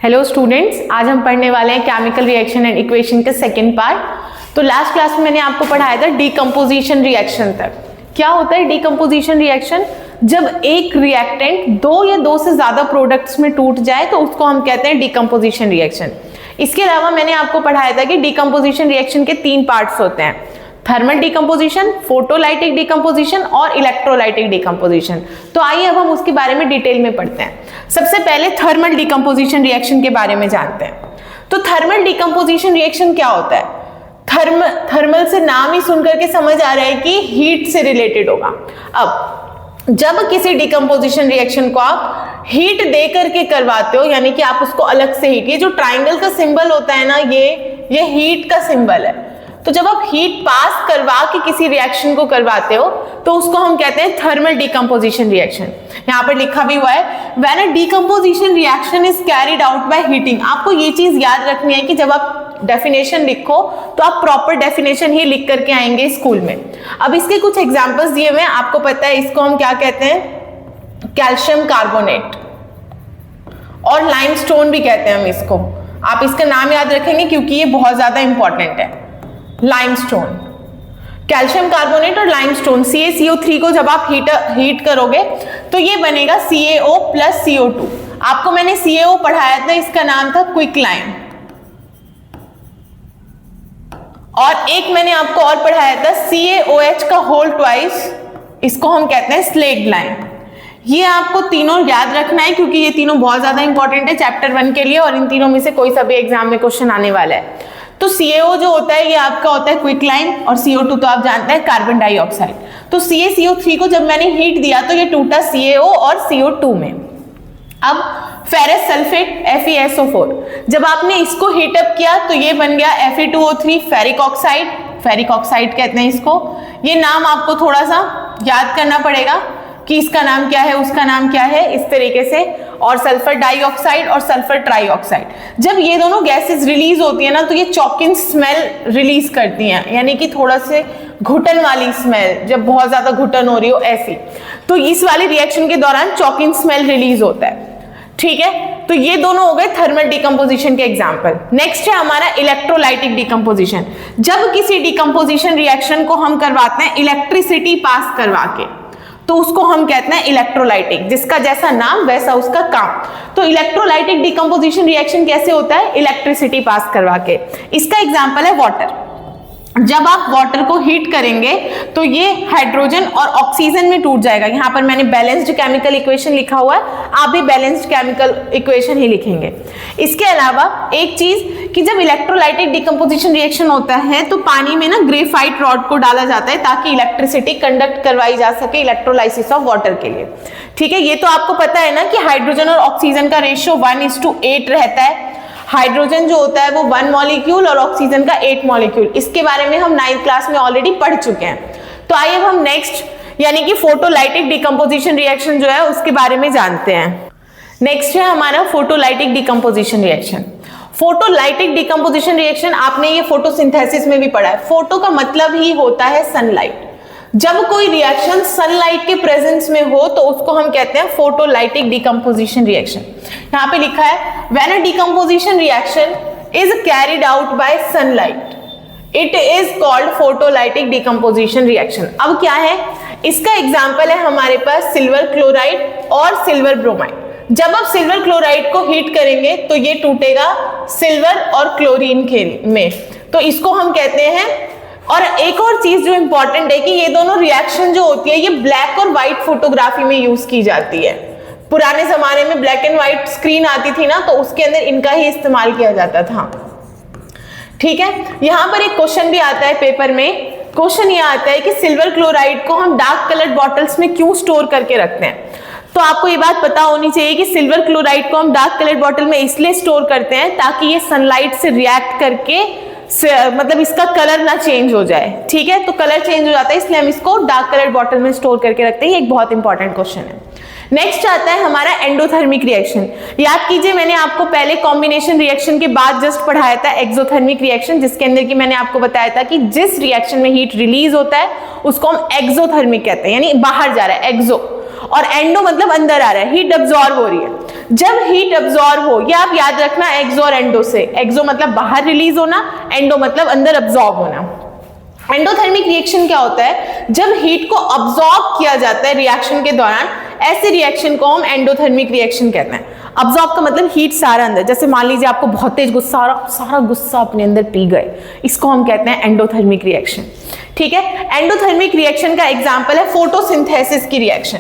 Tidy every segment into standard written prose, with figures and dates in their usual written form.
Hello students, आज हम पढ़ने वाले हैं केमिकल रिएक्शन एंड इक्वेशन का सेकंड पार्ट। तो लास्ट क्लास में मैंने आपको पढ़ाया था डीकंपोजिशन रिएक्शन तक। क्या होता है डीकंपोजिशन रिएक्शन? जब एक रिएक्टेंट दो या दो से ज्यादा प्रोडक्ट्स में टूट जाए तो उसको हम कहते हैं डीकंपोजिशन रिएक्शन। इसके अलावा मैंने आपको पढ़ाया था कि डीकंपोजिशन रिएक्शन के तीन पार्ट्स होते हैं: थर्मल डीकंपोजिशन, फोटोलाइटिक डीकंपोजिशन और इलेक्ट्रोलाइटिक डीकंपोजिशन। तो आइए अब हम उसके बारे में डिटेल में पढ़ते हैं। सबसे पहले थर्मल डीकंपोजिशन रिएक्शन के बारे में जानते हैं। तो थर्मल डीकंपोजिशन रिएक्शन क्या होता है? थर्मल से नाम ही सुनकर के समझ आ रहा है कि हीट से रिलेटेड होगा। अब जब किसी डीकंपोजिशन रिएक्शन को आप हीट दे करके करवाते हो, यानी कि आप उसको अलग से हीट, ये जो ट्राइंगल का सिंबल होता है ना, ये हीट का सिंबल है। तो जब आप हीट पास करवा के किसी रिएक्शन को करवाते हो तो उसको हम कहते हैं थर्मल डीकंपोजिशन रिएक्शन। यहाँ पर लिखा भी हुआ है when a decomposition reaction is carried out by heating. आपको ये चीज याद रखनी है कि जब आप डेफिनेशन लिखो तो आप प्रॉपर डेफिनेशन ही लिख करके आएंगे स्कूल में। अब इसके कुछ एग्जांपल्स दिए हुए हैं, आपको पता है इसको हम क्या कहते हैं? कैल्शियम कार्बोनेट और लाइमस्टोन भी कहते हैं हम इसको। आप इसका नाम याद रखेंगे क्योंकि ये बहुत ज्यादा इंपॉर्टेंट है। लाइमस्टोन, कैल्शियम कार्बोनेट और लाइमस्टोन, CaCO3 को जब आप हीट करोगे तो ये बनेगा CaO प्लस CO2। आपको मैंने CaO पढ़ाया था, इसका नाम था क्विक लाइम, और एक मैंने आपको और पढ़ाया था CaOH का होल ट्वाइस, इसको हम कहते हैं स्लेग्ड लाइम। ये आपको तीनों याद रखना है क्योंकि ये तीनों बहुत ज्यादा इंपॉर्टेंट है चैप्टर 1 के लिए, और इन तीनों में से कोई सा भी एग्जाम में क्वेश्चन आने वाला है। तो CaO जो होता है ये आपका होता है क्विक लाइम, और CO2 तो आप जानते हैं कार्बन डाइऑक्साइड। तो CaCO3 को जब मैंने हीट दिया तो ये टूटा CaO और CO2 में। अब फेरस सल्फेट FeSO4, जब आपने इसको हीटअप किया तो ये बन गया Fe2O3 ferric oxide. Ferric oxide कहते हैं इसको। ये नाम आपको थोड़ा सा याद करना पड़ेगा कि इसका नाम क्या है, उसका नाम क्या है, इस तरीके से। और सल्फर डाइऑक्साइड और सल्फर ट्राइऑक्साइड, जब ये दोनों गैसेस रिलीज होती है ना तो ये चॉकिंग स्मेल रिलीज करती हैं, यानी कि थोड़ा से घुटन वाली स्मेल, जब बहुत ज्यादा घुटन हो रही हो ऐसी। तो इस वाली रिएक्शन के दौरान चॉकिंग स्मेल रिलीज होता है। ठीक है, तो ये दोनों हो गए थर्मल डीकंपोजिशन के एग्जांपल। नेक्स्ट है हमारा इलेक्ट्रोलाइटिक डीकंपोजिशन। जब किसी डीकंपोजिशन रिएक्शन को हम करवाते हैं इलेक्ट्रिसिटी पास करवा के तो उसको हम कहते हैं इलेक्ट्रोलाइटिक, जिसका जैसा नाम वैसा उसका काम। तो इलेक्ट्रोलाइटिक डीकंपोजिशन रिएक्शन कैसे होता है? इलेक्ट्रिसिटी पास करवा के। इसका एग्जांपल है वाटर। जब आप वाटर को हीट करेंगे तो ये हाइड्रोजन और ऑक्सीजन में टूट जाएगा। यहाँ पर मैंने बैलेंस्ड केमिकल इक्वेशन लिखा हुआ है, आप भी बैलेंस्ड केमिकल इक्वेशन ही लिखेंगे। इसके अलावा एक चीज कि जब इलेक्ट्रोलाइटिक डीकंपोजिशन रिएक्शन होता है तो पानी में ना ग्रेफाइट रॉड को डाला जाता है ताकि इलेक्ट्रिसिटी कंडक्ट करवाई जा सके इलेक्ट्रोलाइसिस ऑफ वाटर के लिए। ठीक है, ये तो आपको पता है ना कि हाइड्रोजन और ऑक्सीजन का रेशियो 1:8 रहता है। हाइड्रोजन जो होता है वो 1 मॉलिक्यूल और ऑक्सीजन का 8 मॉलिक्यूल। इसके बारे में हम 9th क्लास में ऑलरेडी पढ़ चुके हैं। तो आइए अब हम नेक्स्ट यानी कि फोटोलाइटिक डीकंपोजिशन रिएक्शन जो है उसके बारे में जानते हैं। नेक्स्ट है हमारा photolytic decomposition reaction. Photolytic decomposition reaction आपने ये फोटोसिंथेसिस में भी पढ़ा है। फोटो का मतलब ही होता है सनलाइट। जब कोई रिएक्शन सनलाइट के प्रेजेंस में हो तो उसको हम कहते हैं फोटोलाइटिक डीकंपोजिशन रिएक्शन। यहाँ पे लिखा है when a decomposition reaction is carried out by sunlight it is called photolytic decomposition reaction. अब क्या है इसका एग्जांपल है हमारे पास सिल्वर क्लोराइड और सिल्वर ब्रोमाइड। जब आप सिल्वर क्लोराइड को हीट करेंगे तो ये टूटेगा सिल्वर और क्लोरीन के में, तो इसको हम कहते हैं। और एक और चीज जो इंपॉर्टेंट है कि ये दोनों रिएक्शन जो होती है ये ब्लैक और व्हाइट फोटोग्राफी में यूज की जाती है। पुराने जमाने में ब्लैक एंड व्हाइट स्क्रीन आती थी ना, तो उसके अंदर इनका ही इस्तेमाल किया जाता था। ठीक है, यहां पर एक क्वेश्चन भी आता है पेपर में। क्वेश्चन ये आता है कि सिल्वर क्लोराइड को हम डार्क कलर्ड बॉटल्स में क्यों स्टोर करके रखते हैं? तो आपको ये बात पता होनी चाहिए कि सिल्वर क्लोराइड को हम डार्क कलर्ड बॉटल में इसलिए स्टोर करते हैं ताकि ये सनलाइट से रिएक्ट करके मतलब इसका कलर ना चेंज हो जाए। ठीक है, तो कलर चेंज हो जाता है इसलिए हम इसको डार्क कलर बॉटल में स्टोर करके रखते हैं। ये एक बहुत इंपॉर्टेंट क्वेश्चन है। नेक्स्ट आता है हमारा एंडोथर्मिक रिएक्शन। याद कीजिए मैंने आपको पहले कॉम्बिनेशन रिएक्शन के बाद जस्ट पढ़ाया था एक्सोथर्मिक रिएक्शन, जिसके अंदर की मैंने आपको बताया था कि जिस रिएक्शन में हीट रिलीज होता है उसको हम एक्सोथर्मिक कहते हैं, यानी बाहर जा रहा है एक्सो, और एंडो मतलब अंदर आ रहा है, हीट अब्सॉर्ब हो रही है। जब हीट अब्सॉर्ब हो, ये आप याद रखना एक्सो और एंडो से, एक्सो मतलब बाहर रिलीज होना, एंडो मतलब अंदर अब्सॉर्ब होना। एंडोथर्मिक रिएक्शन क्या होता है, जब हीट को अब्सॉर्ब किया जाता है रिएक्शन के दौरान, ऐसे रिएक्शन को हम एंडोथर्मिक रिएक्शन कहते हैं। अब्सॉर्ब का मतलब हीट सारा अंदर, जैसे मान लीजिए आपको बहुत तेज गुस्सा, सारा गुस्सा अपने अंदर पी गए, इसको हम कहते हैं एंडोथर्मिक रिएक्शन। ठीक है, एंडोथर्मिक रिएक्शन का एग्जांपल है फोटोसिंथेसिस की रिएक्शन।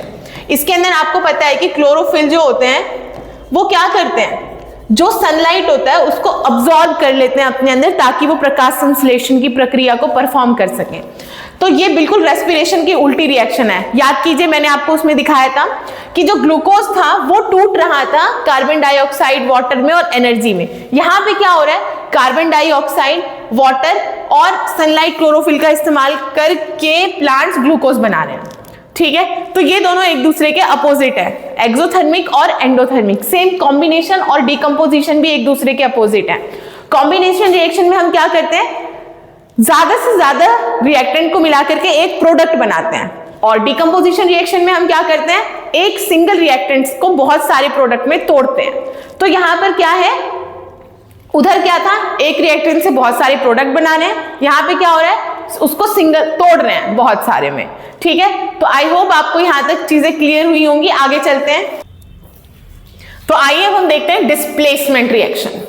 इसके अंदर आपको पता है कि क्लोरोफिल जो होते हैं वो क्या करते हैं, जो सनलाइट होता है उसको अब्सॉर्ब कर लेते हैं अपने अंदर, ताकि वो प्रकाश संश्लेषण की प्रक्रिया को परफॉर्म कर सकें। तो ये बिल्कुल रेस्पिरेशन की उल्टी रिएक्शन है। याद कीजिए, मैंने आपको उसमें दिखाया था कि जो ग्लूकोज था वो टूट रहा था कार्बन डाइऑक्साइड, वाटर में और एनर्जी में। यहाँ पे क्या हो रहा है, कार्बन डाइऑक्साइड, वाटर और सनलाइट, क्लोरोफिल का इस्तेमाल करके प्लांट्स ग्लूकोज बना रहे हैं। ठीक है, तो ये दोनों एक दूसरे के अपोजिट है, एक्सोथर्मिक और एंडोथर्मिक। सेम कॉम्बिनेशन और डिकम्पोजिशन भी एक दूसरे के अपोजिट है। कॉम्बिनेशन रिएक्शन में हम क्या करते हैं, ज्यादा से ज्यादा रिएक्टेंट को मिला करके एक प्रोडक्ट बनाते हैं, और डिकम्पोजिशन रिएक्शन में हम क्या करते हैं, एक सिंगल रिएक्टेंट्स को बहुत सारे प्रोडक्ट में तोड़ते हैं। तो यहां पर क्या है, उधर क्या था, एक रिएक्टेंट से बहुत सारे प्रोडक्ट बना रहे हैं, यहां पे क्या हो रहा है, उसको सिंगल तोड़ रहे हैं बहुत सारे में। ठीक है, तो आई होप आपको यहां तक चीजें क्लियर हुई होंगी। आगे चलते हैं, तो आइए हम देखते हैं डिस्प्लेसमेंट रिएक्शन।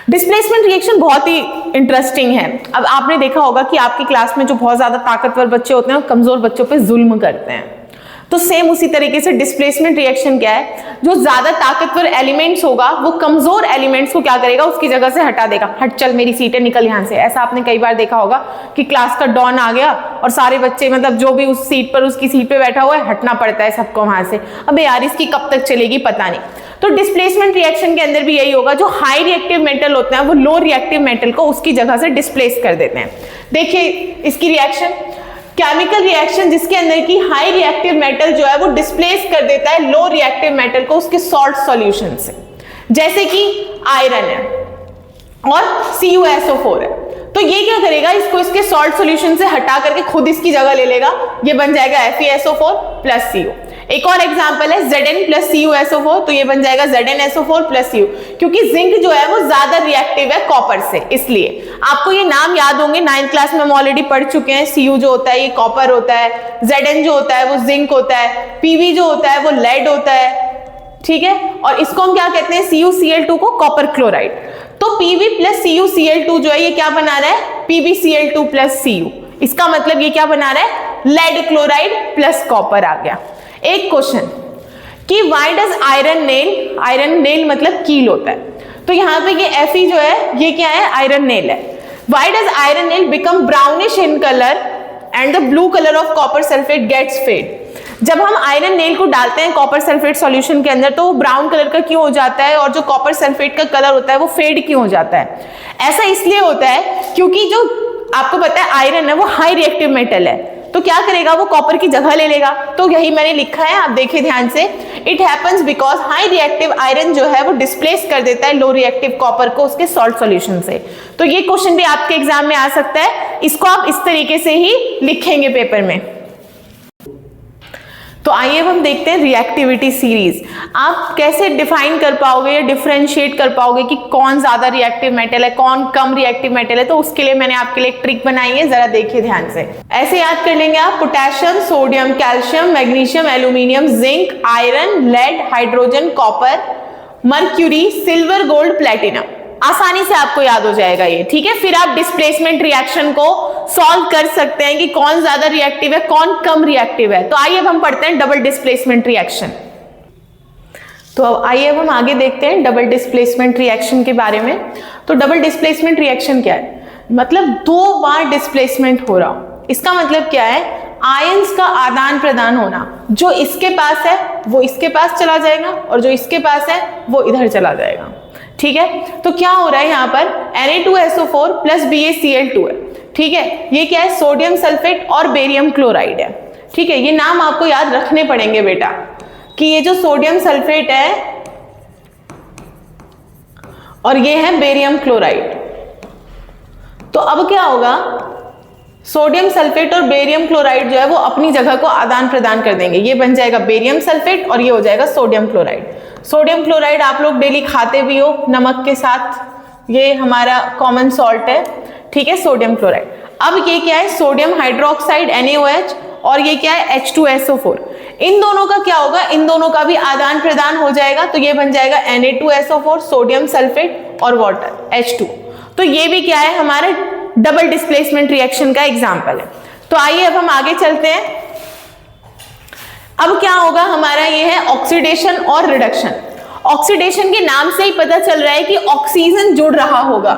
डिस्प्लेसमेंट रिएक्शन बहुत ही इंटरेस्टिंग है। अब आपने देखा होगा कि आपकी क्लास में जो बहुत ज्यादा ताकतवर बच्चे होते हैं वो कमजोर बच्चों पे जुल्म करते हैं, तो सेम उसी तरीके से डिस्प्लेसमेंट रिएक्शन क्या है, जो ज्यादा ताकतवर एलिमेंट्स होगा वो कमजोर एलिमेंट्स को क्या करेगा, उसकी जगह से हटा देगा। हट चल मेरी सीट है, निकल यहाँ से। ऐसा आपने कई बार देखा होगा कि क्लास का डॉन आ गया और सारे बच्चे, मतलब जो भी उस सीट पर उसकी सीट पे बैठा हुआ है, हटना पड़ता है सबको वहां से। अबे यार इसकी कब तक चलेगी पता नहीं। तो डिस्प्लेसमेंट रिएक्शन के अंदर भी यही होगा, जो हाई रिएक्टिव मेटल होते हैं वो लो रिएक्टिव मेटल को उसकी जगह से डिस्प्लेस कर देते हैं। देखिए इसकी रिएक्शन, केमिकल रिएक्शन जिसके अंदर की हाई रिएक्टिव मेटल जो है वो डिस्प्लेस कर देता है लो रिएक्टिव मेटल को उसके सॉल्ट सॉल्यूशन से, जैसे कि आयरन है और CuSO4 है। तो ये क्या करेगा, इसको इसके सॉल्ट सॉल्यूशन से हटा करके खुद इसकी जगह ले लेगा, ये बन जाएगा FeSO4 प्लस Cu। एक और एग्जांपल है Zn प्लस CuSO4, तो ये बन जाएगा ZnSO4 प्लस Cu, क्योंकि जिंक जो है वो ज्यादा रिएक्टिव है कॉपर से, इसलिए आपको ये नाम याद होंगे, 9th क्लास में हम ऑलरेडी पढ़ चुके हैं। Cu जो होता है ये कॉपर होता है, Zn जो होता है वो जिंक होता है, Pb जो होता है वो लेड होता है। ठीक है, और इसको हम क्या कहते हैं, CuCl2 को कॉपर क्लोराइड। तो Pb प्लस CuCl2 जो है ये क्या बना रहा है, PbCl2 प्लस Cu। इसका मतलब ये क्या बना रहा है, लेड क्लोराइड प्लस कॉपर आ गया। एक क्वेश्चन कि why does iron nail, iron nail मतलब कील होता है, तो यहाँ पे ये Fe जो है ये क्या है, आयरन नेल है। Why does iron nail become brownish in colour and the blue colour of copper sulphate gets fade. जब हम आयरन नेल को डालते हैं कॉपर सल्फेट सॉल्यूशन के अंदर तो वो ब्राउन कलर का क्यों हो जाता है, और जो कॉपर सल्फेट का कलर होता है वो फेड क्यों हो जाता है। ऐसा इसलिए होता है क्योंकि जो आपको पता है आयरन है वो हाई रिएक्टिव मेटल है, तो क्या करेगा वो कॉपर की जगह ले लेगा। तो यही मैंने लिखा है, आप देखिए ध्यान से, it happens because high reactive iron जो है वो डिस्प्लेस कर देता है लो रिएक्टिव कॉपर को उसके सॉल्ट सॉल्यूशन से। तो ये क्वेश्चन भी आपके एग्जाम में आ सकता है, इसको आप इस तरीके से ही लिखेंगे पेपर में। तो आइए हम देखते हैं रिएक्टिविटी सीरीज। आप कैसे डिफाइन कर पाओगे या डिफरेंशिएट कर पाओगे कि कौन ज्यादा रिएक्टिव मेटल है, कौन कम रिएक्टिव मेटल है, तो उसके लिए मैंने आपके लिए एक ट्रिक बनाई है, जरा देखिए ध्यान से। ऐसे याद कर लेंगे आप, potassium, sodium, calcium, magnesium, aluminium, zinc, iron, lead, hydrogen, copper, mercury, silver, gold, platinum. आसानी से आपको याद हो जाएगा ये। ठीक है, फिर आप डिस्प्लेसमेंट रिएक्शन को सॉल्व कर सकते हैं कि कौन ज्यादा रिएक्टिव है, कौन कम रिएक्टिव है। तो आइए अब हम पढ़ते हैं डबल डिस्प्लेसमेंट रिएक्शन। तो अब आइए अब हम आगे देखते हैं डबल डिस्प्लेसमेंट रिएक्शन के बारे में। तो डबल डिस्प्लेसमेंट रिएक्शन क्या है, मतलब दो बार डिस्प्लेसमेंट हो रहा। इसका मतलब क्या है, आयंस का आदान प्रदान होना, जो इसके पास है वो इसके पास चला जाएगा और जो इसके पास है वो इधर चला जाएगा। ठीक है, तो क्या हो रहा है यहाँ पर, Na2SO4 प्लस BaCl2 है। ठीक है, ये क्या है, सोडियम सल्फेट और बेरियम क्लोराइड है। ठीक है, ये नाम आपको याद रखने पड़ेंगे बेटा, कि ये जो सोडियम सल्फेट है और ये है बेरियम क्लोराइड। तो अब क्या होगा, सोडियम सल्फेट और बेरियम क्लोराइड जो है वो अपनी जगह को आदान प्रदान कर देंगे, ये बन जाएगा बेरियम सल्फेट और ये हो जाएगा सोडियम क्लोराइड। सोडियम क्लोराइड आप लोग डेली खाते भी हो नमक के साथ, ये हमारा कॉमन सॉल्ट है, ठीक है, सोडियम क्लोराइड। अब ये क्या है, सोडियम हाइड्रोक्साइड NaOH, और ये क्या है H2SO4। इन दोनों का क्या होगा, इन दोनों का भी आदान प्रदान हो जाएगा, तो ये बन जाएगा Na2SO4, सोडियम सल्फेट और वाटर H2। तो ये भी क्या है, हमारे डबल डिस्प्लेसमेंट रिएक्शन का एग्जाम्पल है। तो आइए अब हम आगे चलते हैं। अब क्या होगा हमारा, ये है ऑक्सीडेशन और रिडक्शन। ऑक्सीडेशन के नाम से ही पता चल रहा है कि ऑक्सीजन जुड़ रहा होगा।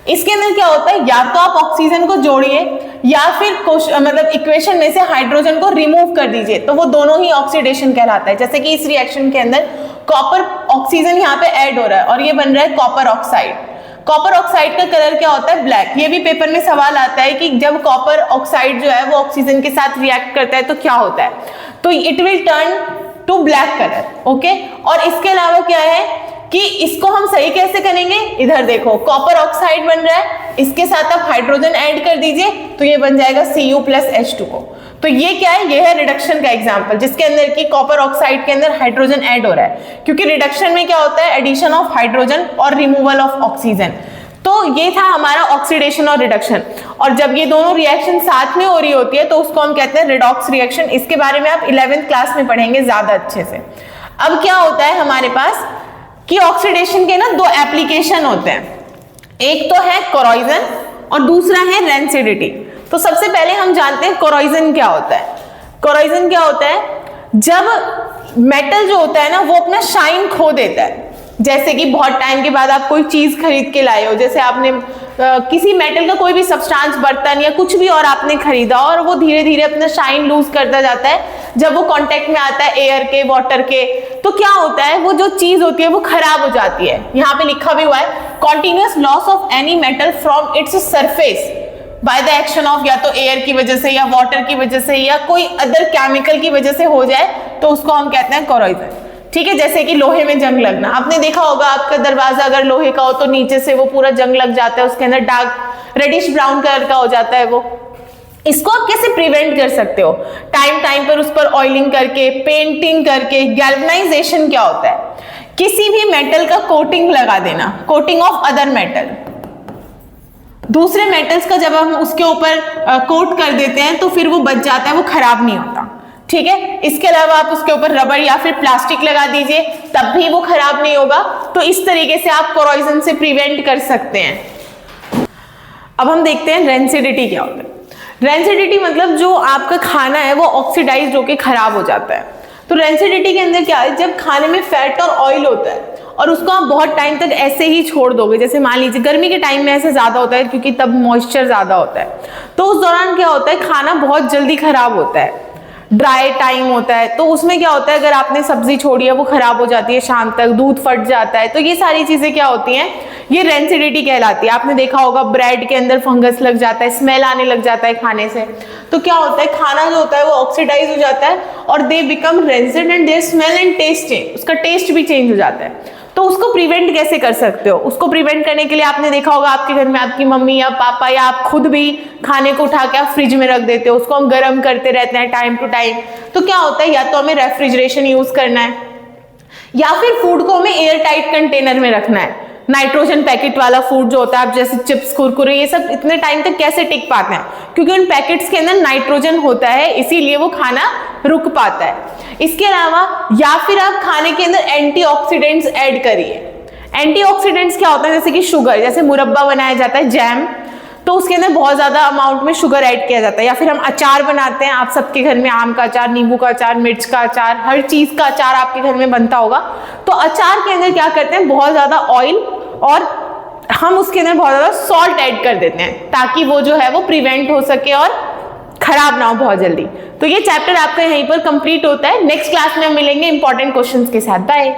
इसके अंदर क्या होता है, या तो आप ऑक्सीजन को जोड़िए या फिर मतलब इक्वेशन में से हाइड्रोजन को रिमूव कर दीजिए, तो वो दोनों ही ऑक्सीडेशन कहलाता है। जैसे कि इस रिएक्शन के अंदर कॉपर ऑक्सीजन यहाँ पे ऐड हो रहा है और ये बन रहा है कॉपर ऑक्साइड। कॉपर ऑक्साइड का कलर क्या होता है, ब्लैक। ये भी पेपर में सवाल आता है कि जब कॉपर ऑक्साइड जो है वो ऑक्सीजन के साथ रिएक्ट करता है तो क्या होता है, तो it will turn to black colour, okay. और इसके अलावा क्या है कि इसको हम सही कैसे करेंगे, इधर देखो कॉपर ऑक्साइड बन रहा है, इसके साथ आप हाइड्रोजन ऐड कर दीजिए तो ये बन जाएगा Cu+H2O। तो ये क्या है, ये है रिडक्शन का एग्जांपल, जिसके अंदर की कॉपर ऑक्साइड के अंदर हाइड्रोजन ऐड हो रहा है, क्योंकि रिडक्शन में क्या होता है, एडिशन ऑफ हाइड्रोजन और रिमूवल ऑफ ऑक्सीजन। तो ये था हमारा ऑक्सीडेशन और रिडक्शन। और जब ये दोनों रिएक्शन साथ में हो रही होती है तो उसको हम कहते हैं रिडॉक्स रिएक्शन। इसके बारे में आप 11th क्लास में पढ़ेंगे ज्यादा अच्छे से। अब क्या होता है हमारे पास कि ऑक्सीडेशन के ना दो एप्लीकेशन होते हैं, एक तो है कोरोजन और दूसरा है रेंसिडिटी। तो सबसे पहले हम जानते हैं कोरोजन क्या होता है। कोरोजन क्या होता है, जब मेटल जो होता है ना वो अपना शाइन खो देता है। जैसे कि बहुत टाइम के बाद आप कोई चीज खरीद के लाए हो, जैसे आपने किसी मेटल का कोई भी सब्सटेंस, बर्तन या कुछ भी और आपने खरीदा और वो धीरे धीरे अपना शाइन लूज करता जाता है जब वो कांटेक्ट में आता है एयर के, वाटर के, तो क्या होता है, वो जो चीज होती है वो खराब हो जाती है। यहाँ पे लिखा भी हुआ है, continuous loss of any metal from its surface by the action of, या तो एयर की वजह से या वाटर की वजह से या कोई अदर केमिकल की वजह से हो जाए तो उसको हम कहते हैं कोरोजन, ठीक है। जैसे कि लोहे में जंग लगना, आपने देखा होगा आपका दरवाजा अगर लोहे का हो तो नीचे से वो पूरा जंग लग जाता है, उसके अंदर डार्क रेडिश ब्राउन कलर का हो जाता है वो। इसको आप कैसे प्रिवेंट कर सकते हो, टाइम पर उस पर ऑयलिंग करके, पेंटिंग करके। गैल्वेनाइजेशन क्या होता है, किसी भी मेटल का कोटिंग लगा देना, कोटिंग ऑफ अदर मेटल। दूसरे मेटल्स का जब हम उसके ऊपर कोट कर देते हैं तो फिर वो बच जाता है, वो खराब नहीं होता, ठीक है। इसके अलावा आप उसके ऊपर रबर या फिर प्लास्टिक लगा दीजिए, तब भी वो खराब नहीं होगा। तो इस तरीके से आप कोरोजन से प्रिवेंट कर सकते हैं। अब हम देखते हैं रेंसिडिटी क्या होता है। रेंसिडिटी मतलब जो आपका खाना है वो ऑक्सीडाइज्ड होकर खराब हो जाता है। तो रेंसिडिटी के अंदर क्या है, जब खाने में फैट और ऑयल होता है और उसको आप बहुत टाइम तक ऐसे ही छोड़ दोगे, जैसे मान लीजिए गर्मी के टाइम में ऐसे ज्यादा होता है क्योंकि तब मॉइस्चर ज्यादा होता है, तो उस दौरान क्या होता है, खाना बहुत जल्दी खराब होता है, ड्राई टाइम होता है। तो उसमें क्या होता है, अगर आपने सब्जी छोड़ी है वो खराब हो जाती है शाम तक, दूध फट जाता है। तो ये सारी चीजें क्या होती हैं, ये रेंसिडिटी कहलाती है। आपने देखा होगा ब्रेड के अंदर फंगस लग जाता है, स्मेल आने लग जाता है खाने से। तो क्या होता है, खाना जो होता है वो ऑक्सीडाइज हो जाता है और they become rancid and their smell and taste change, उसका टेस्ट भी चेंज हो जाता है। तो उसको प्रिवेंट कैसे कर सकते हो, उसको प्रिवेंट करने के लिए आपने देखा होगा आपके घर में आपकी मम्मी या पापा या आप खुद भी खाने को उठा के आप फ्रिज में रख देते हो, उसको हम गर्म करते रहते हैं टाइम टू टाइम। तो क्या होता है, या तो हमें रेफ्रिजरेशन यूज करना है या फिर फूड को हमें एयर टाइट कंटेनर में रखना है। नाइट्रोजन पैकेट वाला फूड जो होता है, आप जैसे चिप्स, कुरकुरे, ये सब इतने टाइम तक कैसे टिक पाते हैं, क्योंकि उन पैकेट्स के अंदर नाइट्रोजन होता है, इसीलिए वो खाना रुक पाता है। इसके अलावा या फिर आप खाने के अंदर एंटीऑक्सीडेंट्स ऐड करिए। एंटीऑक्सीडेंट्स क्या होता है, जैसे कि शुगर, जैसे मुरब्बा बनाया जाता है, जैम, तो उसके अंदर बहुत ज्यादा अमाउंट में शुगर ऐड किया जाता है। या फिर हम अचार बनाते हैं, आप सबके घर में आम का अचार, नींबू का अचार, मिर्च का अचार, हर चीज का अचार आपके घर में बनता होगा। तो अचार के अंदर क्या करते हैं, बहुत ज्यादा ऑयल और हम उसके अंदर बहुत ज्यादा सॉल्ट ऐड कर देते हैं ताकि वो जो है वो प्रिवेंट हो सके और खराब ना हो बहुत जल्दी। तो ये चैप्टर आपका यहीं पर कंप्लीट होता है। नेक्स्ट क्लास में हम मिलेंगे इंपॉर्टेंट क्वेश्चंस के साथ। बाय।